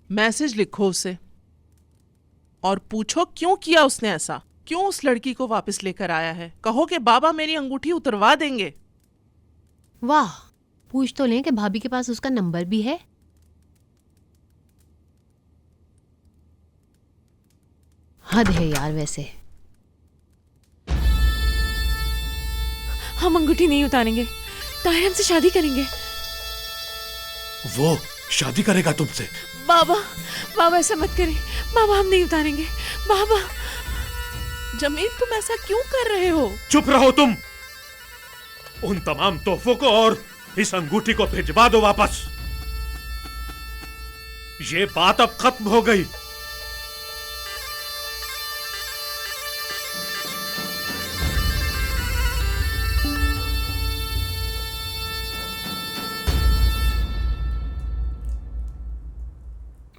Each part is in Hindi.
मैसेज लिखो उसे और पूछो क्यों किया उसने ऐसा, क्यों उस लड़की को वापस लेकर आया है। कहो कि बाबा मेरी अंगूठी उतरवा देंगे। वाह, पूछ तो लें कि भाभी के पास उसका नंबर भी है। हद है यार। वैसे हम अंगूठी नहीं उतारेंगे, ताहिर हमसे शादी करेंगे। वो शादी करेगा तुमसे? बाबा, बाबा ऐसा मत करें। बाबा हम नहीं उतारेंगे। बाबा। जमील तुम ऐसा क्यों कर रहे हो? चुप रहो तुम। उन तमाम तोहफों को और इस अंगूठी को भिजवा दो वापस। ये बात अब खत्म हो गई।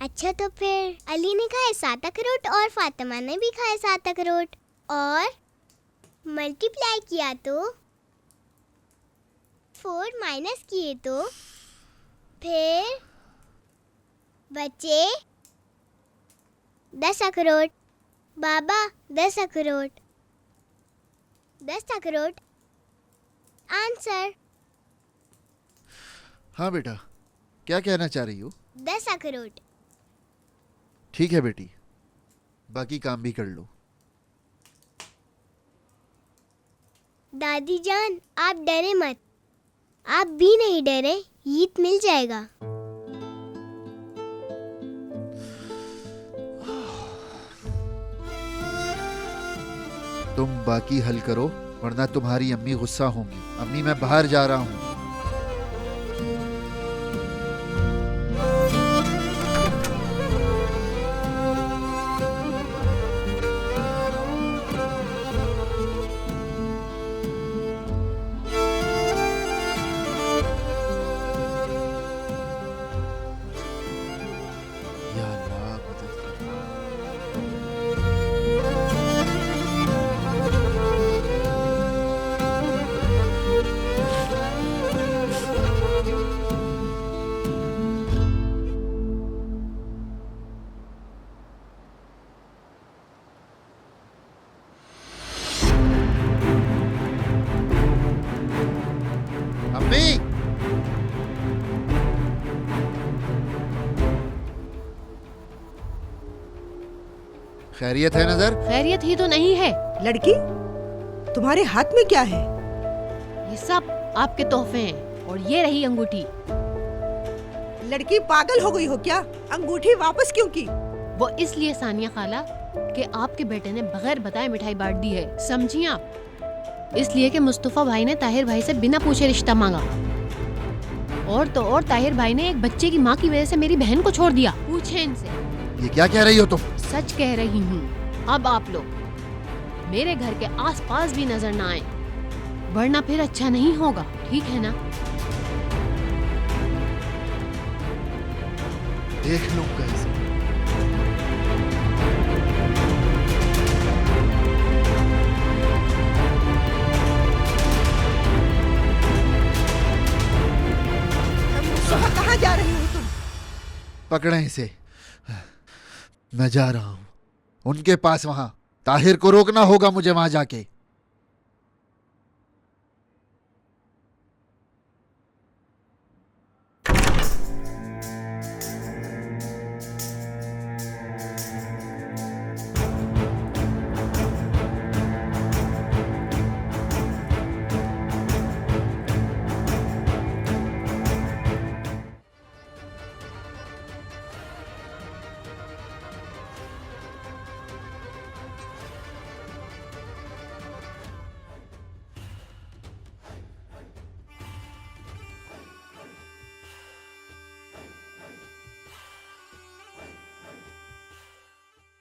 अच्छा तो फिर अली ने खाए 7 अखरोट और फातिमा ने भी खाए 7 अखरोट और मल्टीप्लाई किया तो 4 माइनस किए तो फिर बचे 10 अखरोट। बाबा 10 अखरोट, 10 अखरोट आंसर। हाँ बेटा, क्या कहना चाह रही हो? 10 अखरोट। ठीक है बेटी, बाकी काम भी कर लो। दादी जान आप डरे मत, आप भी नहीं डरे, ईद मिल जाएगा। तुम बाकी हल करो, वरना तुम्हारी अम्मी गुस्सा होंगी। अम्मी मैं बाहर जा रहा हूँ। या अल्लाह, मदद कर। अम्मी, खैरियत है नजर? खैरियत ही तो नहीं है। लड़की, तुम्हारे हाथ में क्या है? ये सब आपके तोहफे हैं और ये रही अंगूठी। लड़की पागल हो गई हो क्या? अंगूठी वापस क्यों की? वो इसलिए सानिया खाला कि आपके बेटे ने बगैर बताए मिठाई बांट दी है, समझी आप? इसलिए कि मुस्तफा भाई ने ताहिर भाई से बिना पूछे रिश्ता मांगा। और तो और ताहिर भाई ने एक बच्चे की माँ की वजह से मेरी बहन को छोड़ दिया। पूछे इनसे। ये क्या कह रही हो तुम? सच कह रही हूँ। अब आप लोग मेरे घर के आसपास भी नजर ना आए, वरना फिर अच्छा नहीं होगा, ठीक है ना? देख लूंगा इसे। सुबह कहाँ जा रही हो तुम? पकड़े इसे, मैं जा रहा हूँ उनके पास। वहां ताहिर को रोकना होगा मुझे, वहां जाके।